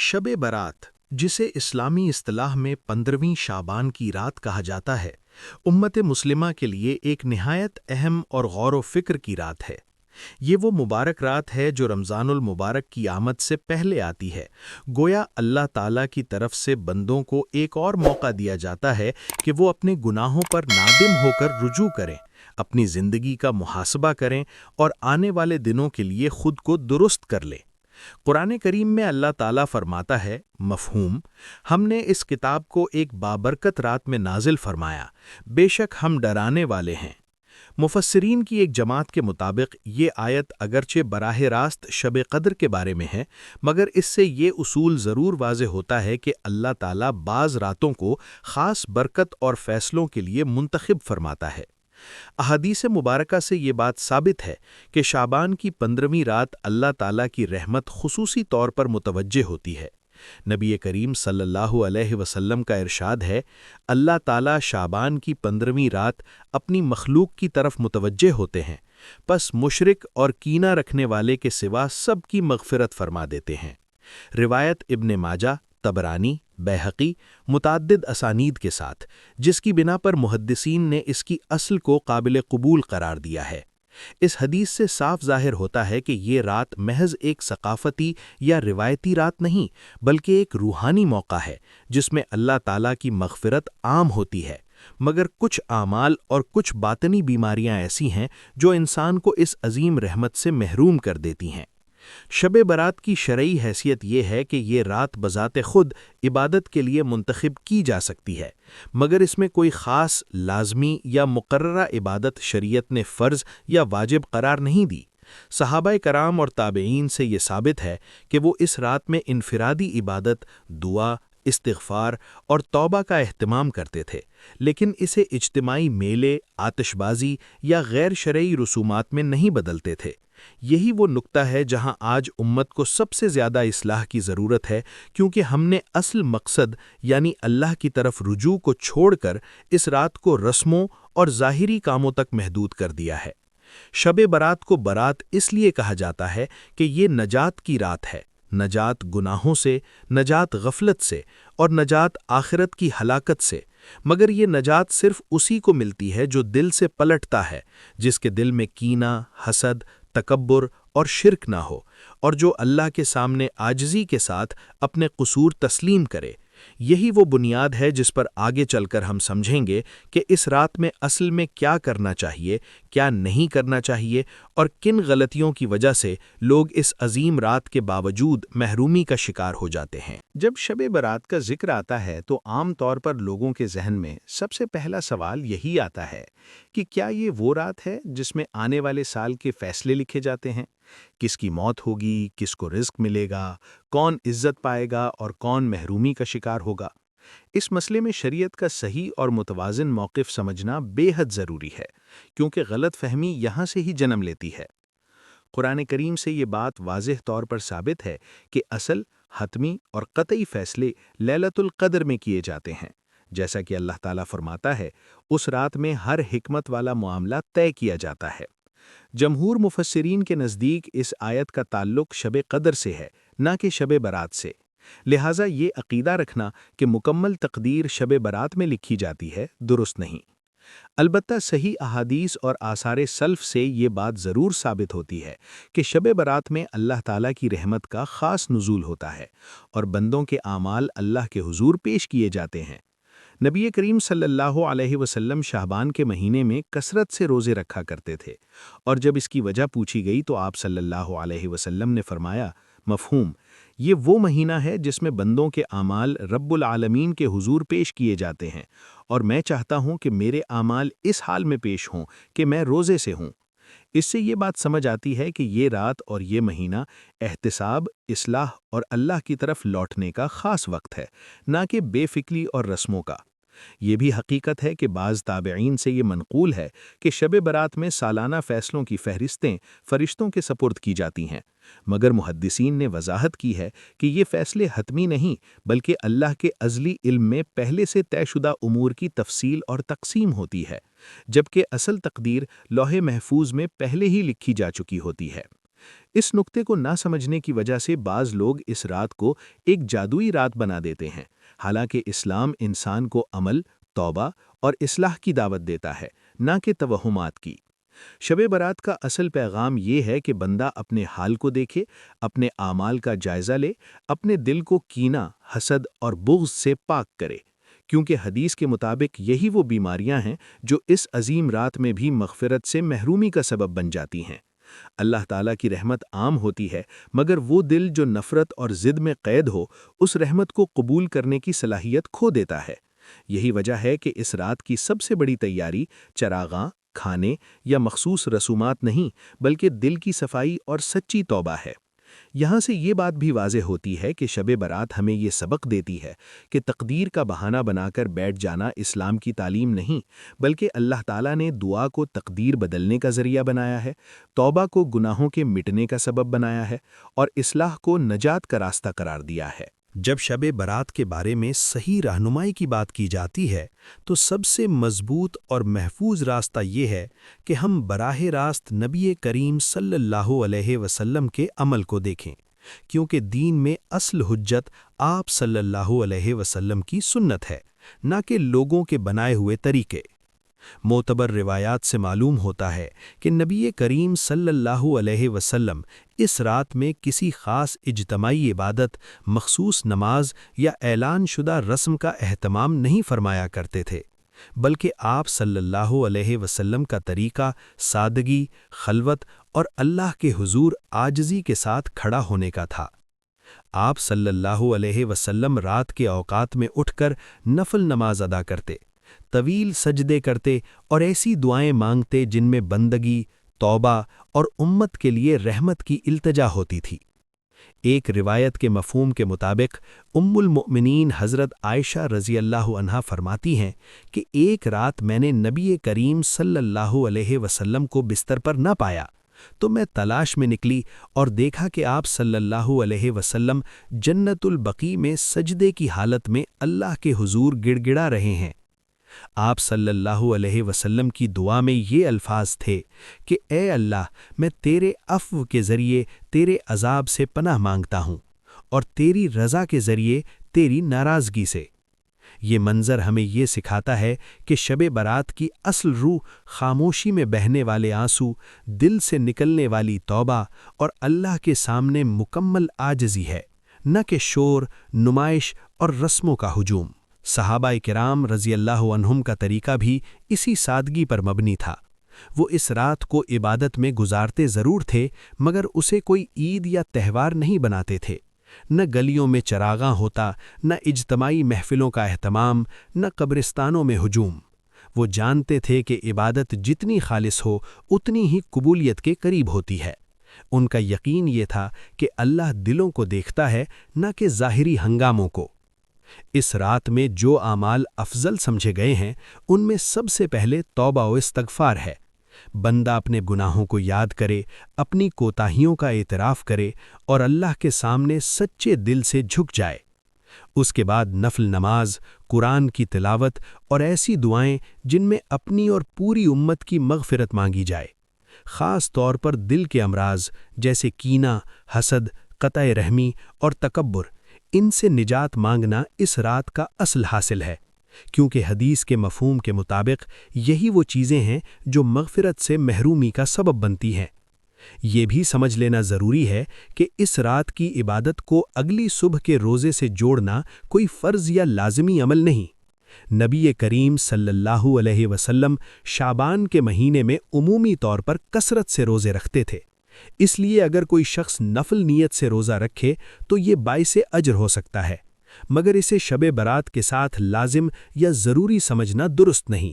شب برات، جسے اسلامی اصطلاح میں 15ویں شعبان کی رات کہا جاتا ہے، امت مسلمہ کے لیے ایک نہایت اہم اور غور و فکر کی رات ہے۔ یہ وہ مبارک رات ہے جو رمضان المبارک کی آمد سے پہلے آتی ہے۔ گویا اللہ تعالیٰ کی طرف سے بندوں کو ایک اور موقع دیا جاتا ہے کہ وہ اپنے گناہوں پر نادم ہو کر رجوع کریں، اپنی زندگی کا محاسبہ کریں اور آنے والے دنوں کے لیے خود کو درست کر لیں۔ قرآن کریم میں اللہ تعالیٰ فرماتا ہے، مفہوم: ہم نے اس کتاب کو ایک بابرکت رات میں نازل فرمایا، بے شک ہم ڈرانے والے ہیں۔ مفسرین کی ایک جماعت کے مطابق یہ آیت اگرچہ براہ راست شب قدر کے بارے میں ہے، مگر اس سے یہ اصول ضرور واضح ہوتا ہے کہ اللہ تعالیٰ بعض راتوں کو خاص برکت اور فیصلوں کے لیے منتخب فرماتا ہے۔ احادیث مبارکہ سے یہ بات ثابت ہے کہ شعبان کی 15ویں رات اللہ تعالیٰ کی رحمت خصوصی طور پر متوجہ ہوتی ہے۔ نبی کریم صلی اللہ علیہ وسلم کا ارشاد ہے، اللہ تعالیٰ شعبان کی 15ویں رات اپنی مخلوق کی طرف متوجہ ہوتے ہیں، پس مشرک اور کینہ رکھنے والے کے سوا سب کی مغفرت فرما دیتے ہیں۔ روایت ابن ماجہ، طبرانی، بیہقی، متعدد اسانید کے ساتھ، جس کی بنا پر محدثین نے اس کی اصل کو قابل قبول قرار دیا ہے۔ اس حدیث سے صاف ظاہر ہوتا ہے کہ یہ رات محض ایک ثقافتی یا روایتی رات نہیں، بلکہ ایک روحانی موقع ہے جس میں اللہ تعالیٰ کی مغفرت عام ہوتی ہے، مگر کچھ اعمال اور کچھ باطنی بیماریاں ایسی ہیں جو انسان کو اس عظیم رحمت سے محروم کر دیتی ہیں۔ شب برات کی شرعی حیثیت یہ ہے کہ یہ رات بذات خود عبادت کے لیے منتخب کی جا سکتی ہے، مگر اس میں کوئی خاص، لازمی یا مقررہ عبادت شریعت نے فرض یا واجب قرار نہیں دی۔ صحابہ کرام اور تابعین سے یہ ثابت ہے کہ وہ اس رات میں انفرادی عبادت، دعا، استغفار اور توبہ کا اہتمام کرتے تھے، لیکن اسے اجتماعی میلے، آتش بازی یا غیر شرعی رسومات میں نہیں بدلتے تھے۔ یہی وہ نقطہ ہے جہاں آج امت کو سب سے زیادہ اصلاح کی ضرورت ہے، کیونکہ ہم نے اصل مقصد یعنی اللہ کی طرف رجوع کو چھوڑ کر اس رات کو رسموں اور ظاہری کاموں تک محدود کر دیا ہے۔ شب برات کو برات اس لیے کہا جاتا ہے کہ یہ نجات کی رات ہے، نجات گناہوں سے، نجات غفلت سے اور نجات آخرت کی ہلاکت سے، مگر یہ نجات صرف اسی کو ملتی ہے جو دل سے پلٹتا ہے، جس کے دل میں کینہ، حسد، تکبر اور شرک نہ ہو، اور جو اللہ کے سامنے عاجزی کے ساتھ اپنے قصور تسلیم کرے۔ یہی وہ بنیاد ہے جس پر آگے چل کر ہم سمجھیں گے کہ اس رات میں اصل میں کیا کرنا چاہیے، کیا نہیں کرنا چاہیے، اور کن غلطیوں کی وجہ سے لوگ اس عظیم رات کے باوجود محرومی کا شکار ہو جاتے ہیں۔ جب شب برات کا ذکر آتا ہے تو عام طور پر لوگوں کے ذہن میں سب سے پہلا سوال یہی آتا ہے کہ کیا یہ وہ رات ہے جس میں آنے والے سال کے فیصلے لکھے جاتے ہیں؟ کس کی موت ہوگی، کس کو رزق ملے گا، کون عزت پائے گا اور کون محرومی کا شکار ہوگا؟ اس مسئلے میں شریعت کا صحیح اور متوازن موقف سمجھنا بے حد ضروری ہے، کیونکہ غلط فہمی یہاں سے ہی جنم لیتی ہے۔ قرآن کریم سے یہ بات واضح طور پر ثابت ہے کہ اصل، حتمی اور قطعی فیصلے لیلۃ القدر میں کیے جاتے ہیں۔ جیسا کہ اللہ تعالیٰ فرماتا ہے، اس رات میں ہر حکمت والا معاملہ طے کیا جاتا ہے۔ جمہور مفسرین کے نزدیک اس آیت کا تعلق شب قدر سے ہے، نہ کہ شب برات سے۔ لہٰذا یہ عقیدہ رکھنا کہ مکمل تقدیر شب برات میں لکھی جاتی ہے، درست نہیں۔ البتہ صحیح احادیث اور آثار سلف سے یہ بات ضرور ثابت ہوتی ہے کہ شب برات میں اللہ تعالیٰ کی رحمت کا خاص نزول ہوتا ہے اور بندوں کے اعمال اللہ کے حضور پیش کیے جاتے ہیں۔ نبی کریم صلی اللہ علیہ وسلم شعبان کے مہینے میں کثرت سے روزے رکھا کرتے تھے، اور جب اس کی وجہ پوچھی گئی تو آپ صلی اللہ علیہ وسلم نے فرمایا، مفہوم: یہ وہ مہینہ ہے جس میں بندوں کے اعمال رب العالمین کے حضور پیش کیے جاتے ہیں، اور میں چاہتا ہوں کہ میرے اعمال اس حال میں پیش ہوں کہ میں روزے سے ہوں۔ اس سے یہ بات سمجھ آتی ہے کہ یہ رات اور یہ مہینہ احتساب، اصلاح اور اللہ کی طرف لوٹنے کا خاص وقت ہے، نہ کہ بے فکری اور رسموں کا۔ یہ بھی حقیقت ہے کہ بعض تابعین سے یہ منقول ہے کہ شب برات میں سالانہ فیصلوں کی فہرستیں فرشتوں کے سپرد کی جاتی ہیں، مگر محدثین نے وضاحت کی ہے کہ یہ فیصلے حتمی نہیں، بلکہ اللہ کے ازلی علم میں پہلے سے طے شدہ امور کی تفصیل اور تقسیم ہوتی ہے، جبکہ اصل تقدیر لوح محفوظ میں پہلے ہی لکھی جا چکی ہوتی ہے۔ اس نقطے کو نہ سمجھنے کی وجہ سے بعض لوگ اس رات کو ایک جادوئی رات بنا دیتے ہیں، حالانکہ اسلام انسان کو عمل، توبہ اور اصلاح کی دعوت دیتا ہے، نہ کہ توہمات کی۔ شب برات کا اصل پیغام یہ ہے کہ بندہ اپنے حال کو دیکھے، اپنے اعمال کا جائزہ لے، اپنے دل کو کینہ، حسد اور بغض سے پاک کرے، کیونکہ حدیث کے مطابق یہی وہ بیماریاں ہیں جو اس عظیم رات میں بھی مغفرت سے محرومی کا سبب بن جاتی ہیں۔ اللہ تعالیٰ کی رحمت عام ہوتی ہے، مگر وہ دل جو نفرت اور ضد میں قید ہو، اس رحمت کو قبول کرنے کی صلاحیت کھو دیتا ہے۔ یہی وجہ ہے کہ اس رات کی سب سے بڑی تیاری چراغاں، کھانے یا مخصوص رسومات نہیں، بلکہ دل کی صفائی اور سچی توبہ ہے۔ یہاں سے یہ بات بھی واضح ہوتی ہے کہ شب برات ہمیں یہ سبق دیتی ہے کہ تقدیر کا بہانہ بنا کر بیٹھ جانا اسلام کی تعلیم نہیں، بلکہ اللہ تعالیٰ نے دعا کو تقدیر بدلنے کا ذریعہ بنایا ہے، توبہ کو گناہوں کے مٹنے کا سبب بنایا ہے، اور اصلاح کو نجات کا راستہ قرار دیا ہے۔ جب شب برات کے بارے میں صحیح رہنمائی کی بات کی جاتی ہے تو سب سے مضبوط اور محفوظ راستہ یہ ہے کہ ہم براہ راست نبی کریم صلی اللہ علیہ وسلم کے عمل کو دیکھیں، کیونکہ دین میں اصل حجت آپ صلی اللہ علیہ وسلم کی سنت ہے، نہ کہ لوگوں کے بنائے ہوئے طریقے۔ معتبر روایات سے معلوم ہوتا ہے کہ نبی کریم صلی اللہ علیہ وسلم اس رات میں کسی خاص اجتماعی عبادت، مخصوص نماز یا اعلان شدہ رسم کا اہتمام نہیں فرمایا کرتے تھے، بلکہ آپ صلی اللہ علیہ وسلم کا طریقہ سادگی، خلوت اور اللہ کے حضور عاجزی کے ساتھ کھڑا ہونے کا تھا۔ آپ صلی اللہ علیہ وسلم رات کے اوقات میں اٹھ کر نفل نماز ادا کرتے، طویل سجدے کرتے اور ایسی دعائیں مانگتے جن میں بندگی، توبہ اور امت کے لیے رحمت کی التجا ہوتی تھی۔ ایک روایت کے مفہوم کے مطابق ام المؤمنین حضرت عائشہ رضی اللہ عنہا فرماتی ہیں کہ ایک رات میں نے نبی کریم صلی اللہ علیہ وسلم کو بستر پر نہ پایا، تو میں تلاش میں نکلی اور دیکھا کہ آپ صلی اللہ علیہ وسلم جنت البقیع میں سجدے کی حالت میں اللہ کے حضور گڑ گڑا رہے ہیں۔ آپ صلی اللہ علیہ وسلم کی دعا میں یہ الفاظ تھے کہ اے اللہ، میں تیرے عفو کے ذریعے تیرے عذاب سے پناہ مانگتا ہوں اور تیری رضا کے ذریعے تیری ناراضگی سے۔ یہ منظر ہمیں یہ سکھاتا ہے کہ شب برات کی اصل روح خاموشی میں بہنے والے آنسو، دل سے نکلنے والی توبہ اور اللہ کے سامنے مکمل عاجزی ہے، نہ کہ شور، نمائش اور رسموں کا ہجوم۔ صحابہ کرام رضی اللہ عنہم کا طریقہ بھی اسی سادگی پر مبنی تھا۔ وہ اس رات کو عبادت میں گزارتے ضرور تھے، مگر اسے کوئی عید یا تہوار نہیں بناتے تھے۔ نہ گلیوں میں چراغاں ہوتا، نہ اجتماعی محفلوں کا اہتمام، نہ قبرستانوں میں ہجوم۔ وہ جانتے تھے کہ عبادت جتنی خالص ہو، اتنی ہی قبولیت کے قریب ہوتی ہے۔ ان کا یقین یہ تھا کہ اللہ دلوں کو دیکھتا ہے، نہ کہ ظاہری ہنگاموں کو۔ اس رات میں جو اعمال افضل سمجھے گئے ہیں، ان میں سب سے پہلے توبہ و استغفار ہے۔ بندہ اپنے گناہوں کو یاد کرے، اپنی کوتاہیوں کا اعتراف کرے اور اللہ کے سامنے سچے دل سے جھک جائے۔ اس کے بعد نفل نماز، قرآن کی تلاوت اور ایسی دعائیں جن میں اپنی اور پوری امت کی مغفرت مانگی جائے۔ خاص طور پر دل کے امراض جیسے کینہ، حسد، قطع رحمی اور تکبر، ان سے نجات مانگنا اس رات کا اصل حاصل ہے، کیونکہ حدیث کے مفہوم کے مطابق یہی وہ چیزیں ہیں جو مغفرت سے محرومی کا سبب بنتی ہیں۔ یہ بھی سمجھ لینا ضروری ہے کہ اس رات کی عبادت کو اگلی صبح کے روزے سے جوڑنا کوئی فرض یا لازمی عمل نہیں۔ نبی کریم صلی اللہ علیہ وسلم شعبان کے مہینے میں عمومی طور پر کثرت سے روزے رکھتے تھے، اس لیے اگر کوئی شخص نفل نیت سے روزہ رکھے تو یہ باعث اجر ہو سکتا ہے، مگر اسے شب برات کے ساتھ لازم یا ضروری سمجھنا درست نہیں۔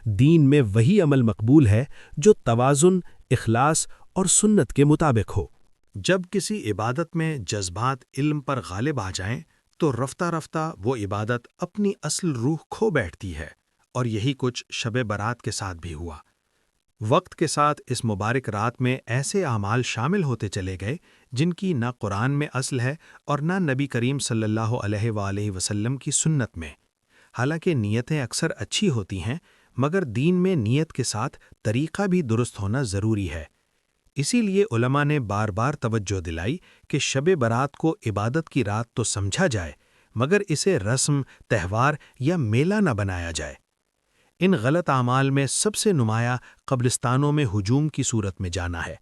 دین میں وہی عمل مقبول ہے جو توازن، اخلاص اور سنت کے مطابق ہو۔ جب کسی عبادت میں جذبات علم پر غالب آ جائیں تو رفتہ رفتہ وہ عبادت اپنی اصل روح کھو بیٹھتی ہے، اور یہی کچھ شب برات کے ساتھ بھی ہوا۔ وقت کے ساتھ اس مبارک رات میں ایسے اعمال شامل ہوتے چلے گئے جن کی نہ قرآن میں اصل ہے اور نہ نبی کریم صلی اللہ علیہ وآلہ وسلم کی سنت میں۔ حالانکہ نیتیں اکثر اچھی ہوتی ہیں، مگر دین میں نیت کے ساتھ طریقہ بھی درست ہونا ضروری ہے۔ اسی لیے علماء نے بار بار توجہ دلائی کہ شب برات کو عبادت کی رات تو سمجھا جائے، مگر اسے رسم، تہوار یا میلہ نہ بنایا جائے۔ ان غلط اعمال میں سب سے نمایاں قبرستانوں میں ہجوم کی صورت میں جانا ہے۔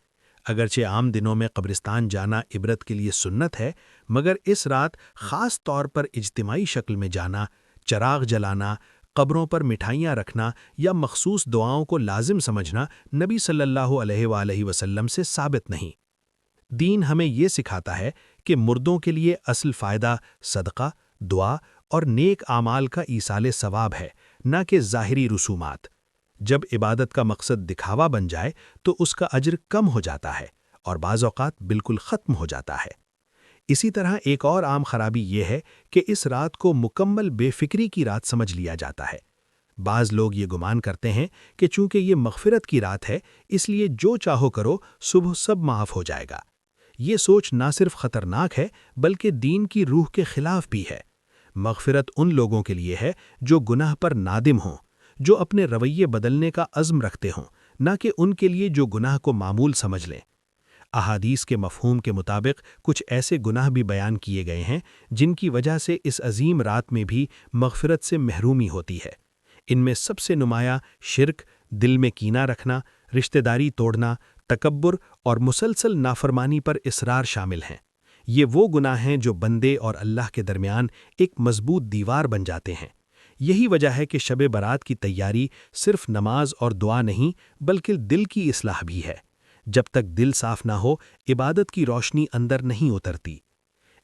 اگرچہ عام دنوں میں قبرستان جانا عبرت کے لیے سنت ہے، مگر اس رات خاص طور پر اجتماعی شکل میں جانا، چراغ جلانا، قبروں پر مٹھائیاں رکھنا یا مخصوص دعاؤں کو لازم سمجھنا نبی صلی اللہ علیہ وآلہ وسلم سے ثابت نہیں۔ دین ہمیں یہ سکھاتا ہے کہ مردوں کے لیے اصل فائدہ صدقہ، دعا اور نیک اعمال کا ایصال ثواب ہے، نہ کہ ظاہری رسومات۔ جب عبادت کا مقصد دکھاوا بن جائے تو اس کا اجر کم ہو جاتا ہے اور بعض اوقات بالکل ختم ہو جاتا ہے۔ اسی طرح ایک اور عام خرابی یہ ہے کہ اس رات کو مکمل بے فکری کی رات سمجھ لیا جاتا ہے۔ بعض لوگ یہ گمان کرتے ہیں کہ چونکہ یہ مغفرت کی رات ہے اس لیے جو چاہو کرو، صبح سب معاف ہو جائے گا۔ یہ سوچ نہ صرف خطرناک ہے بلکہ دین کی روح کے خلاف بھی ہے۔ مغفرت ان لوگوں کے لیے ہے جو گناہ پر نادم ہوں، جو اپنے رویے بدلنے کا عزم رکھتے ہوں، نہ کہ ان کے لیے جو گناہ کو معمول سمجھ لیں۔ احادیث کے مفہوم کے مطابق کچھ ایسے گناہ بھی بیان کیے گئے ہیں جن کی وجہ سے اس عظیم رات میں بھی مغفرت سے محرومی ہوتی ہے۔ ان میں سب سے نمایاں شرک، دل میں کینہ رکھنا، رشتہ داری توڑنا، تکبر اور مسلسل نافرمانی پر اصرار شامل ہیں۔ یہ وہ گناہ ہیں جو بندے اور اللہ کے درمیان ایک مضبوط دیوار بن جاتے ہیں۔ یہی وجہ ہے کہ شب برات کی تیاری صرف نماز اور دعا نہیں بلکہ دل کی اصلاح بھی ہے۔ جب تک دل صاف نہ ہو، عبادت کی روشنی اندر نہیں اترتی۔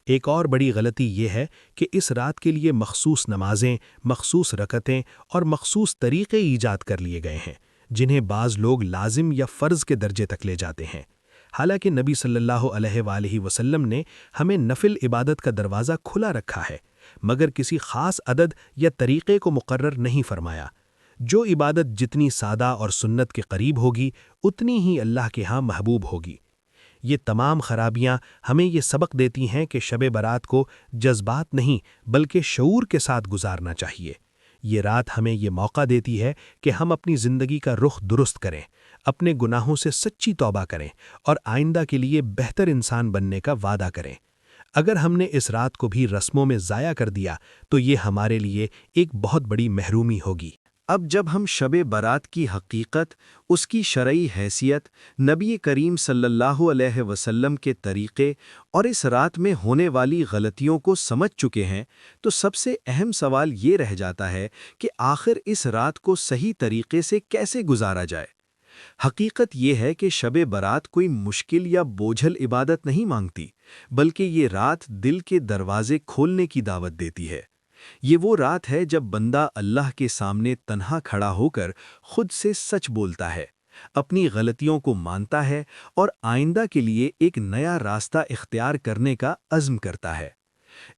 ایک اور بڑی غلطی یہ ہے کہ اس رات کے لیے مخصوص نمازیں، مخصوص رکعتیں اور مخصوص طریقے ایجاد کر لیے گئے ہیں، جنہیں بعض لوگ لازم یا فرض کے درجے تک لے جاتے ہیں۔ حالانکہ نبی صلی اللہ علیہ وآلہ وسلم نے ہمیں نفل عبادت کا دروازہ کھلا رکھا ہے، مگر کسی خاص عدد یا طریقے کو مقرر نہیں فرمایا۔ جو عبادت جتنی سادہ اور سنت کے قریب ہوگی، اتنی ہی اللہ کے ہاں محبوب ہوگی۔ یہ تمام خرابیاں ہمیں یہ سبق دیتی ہیں کہ شب برات کو جذبات نہیں بلکہ شعور کے ساتھ گزارنا چاہیے۔ یہ رات ہمیں یہ موقع دیتی ہے کہ ہم اپنی زندگی کا رخ درست کریں، اپنے گناہوں سے سچی توبہ کریں اور آئندہ کے لیے بہتر انسان بننے کا وعدہ کریں۔ اگر ہم نے اس رات کو بھی رسموں میں ضائع کر دیا تو یہ ہمارے لیے ایک بہت بڑی محرومی ہوگی۔ اب جب ہم شب برات کی حقیقت، اس کی شرعی حیثیت، نبی کریم صلی اللہ علیہ وسلم کے طریقے اور اس رات میں ہونے والی غلطیوں کو سمجھ چکے ہیں تو سب سے اہم سوال یہ رہ جاتا ہے کہ آخر اس رات کو صحیح طریقے سے کیسے گزارا جائے۔ حقیقت یہ ہے کہ شب برات کوئی مشکل یا بوجھل عبادت نہیں مانگتی، بلکہ یہ رات دل کے دروازے کھولنے کی دعوت دیتی ہے۔ یہ وہ رات ہے جب بندہ اللہ کے سامنے تنہا کھڑا ہو کر خود سے سچ بولتا ہے، اپنی غلطیوں کو مانتا ہے اور آئندہ کے لیے ایک نیا راستہ اختیار کرنے کا عزم کرتا ہے۔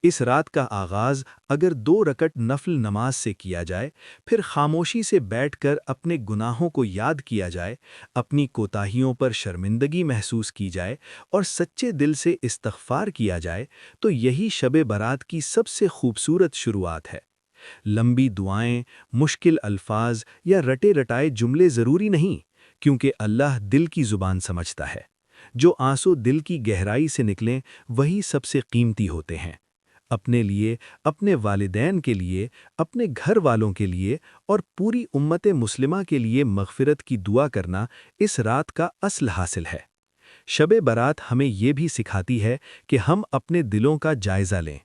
اس رات کا آغاز اگر 2 رکعت نفل نماز سے کیا جائے، پھر خاموشی سے بیٹھ کر اپنے گناہوں کو یاد کیا جائے، اپنی کوتاہیوں پر شرمندگی محسوس کی جائے اور سچے دل سے استغفار کیا جائے، تو یہی شب برات کی سب سے خوبصورت شروعات ہے۔ لمبی دعائیں، مشکل الفاظ یا رٹے رٹائے جملے ضروری نہیں، کیونکہ اللہ دل کی زبان سمجھتا ہے۔ جو آنسو دل کی گہرائی سے نکلیں وہی سب سے قیمتی ہوتے ہیں۔ اپنے لیے، اپنے والدین کے لیے، اپنے گھر والوں کے لیے اور پوری امت مسلمہ کے لیے مغفرت کی دعا کرنا اس رات کا اصل حاصل ہے۔ شب برات ہمیں یہ بھی سکھاتی ہے کہ ہم اپنے دلوں کا جائزہ لیں۔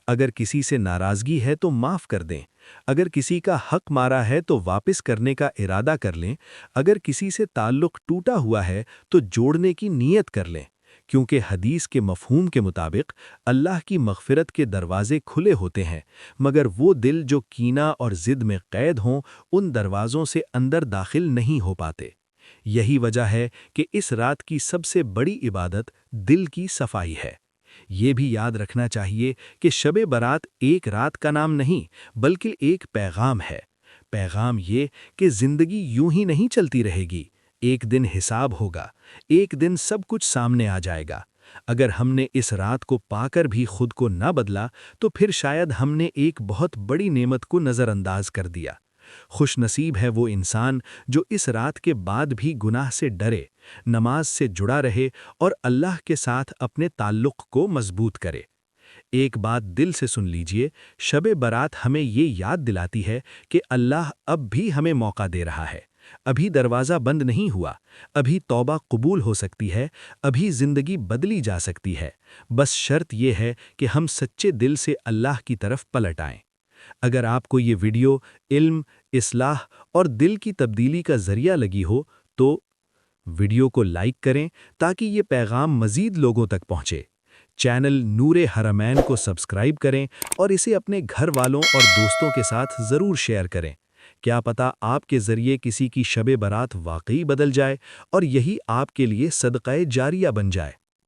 اگر کسی سے ناراضگی ہے تو معاف کر دیں، اگر کسی کا حق مارا ہے تو واپس کرنے کا ارادہ کر لیں، اگر کسی سے تعلق ٹوٹا ہوا ہے تو جوڑنے کی نیت کر لیں، کیونکہ حدیث کے مفہوم کے مطابق اللہ کی مغفرت کے دروازے کھلے ہوتے ہیں، مگر وہ دل جو کینہ اور ضد میں قید ہوں ان دروازوں سے اندر داخل نہیں ہو پاتے۔ یہی وجہ ہے کہ اس رات کی سب سے بڑی عبادت دل کی صفائی ہے۔ یہ بھی یاد رکھنا چاہیے کہ شب برات ایک رات کا نام نہیں بلکہ ایک پیغام ہے۔ پیغام یہ کہ زندگی یوں ہی نہیں چلتی رہے گی، ایک دن حساب ہوگا، ایک دن سب کچھ سامنے آ جائے گا۔ اگر ہم نے اس رات کو پا کر بھی خود کو نہ بدلا تو پھر شاید ہم نے ایک بہت بڑی نعمت کو نظر انداز کر دیا۔ خوش نصیب ہے وہ انسان جو اس رات کے بعد بھی گناہ سے ڈرے، نماز سے جڑا رہے اور اللہ کے ساتھ اپنے تعلق کو مضبوط کرے۔ ایک بات دل سے سن لیجئے، شب برات ہمیں یہ یاد دلاتی ہے کہ اللہ اب بھی ہمیں موقع دے رہا ہے۔ ابھی دروازہ بند نہیں ہوا، ابھی توبہ قبول ہو سکتی ہے، ابھی زندگی بدلی جا سکتی ہے۔ بس شرط یہ ہے کہ ہم سچے دل سے اللہ کی طرف پلٹ آئیں۔ اگر آپ کو یہ ویڈیو علم، اصلاح اور دل کی تبدیلی کا ذریعہ لگی ہو تو ویڈیو کو لائک کریں تاکہ یہ پیغام مزید لوگوں تک پہنچے۔ چینل نور حرمین کو سبسکرائب کریں اور اسے اپنے گھر والوں اور دوستوں کے ساتھ ضرور شیئر کریں۔ کیا پتہ آپ کے ذریعے کسی کی شب برات واقعی بدل جائے اور یہی آپ کے لیے صدقہ جاریہ بن جائے۔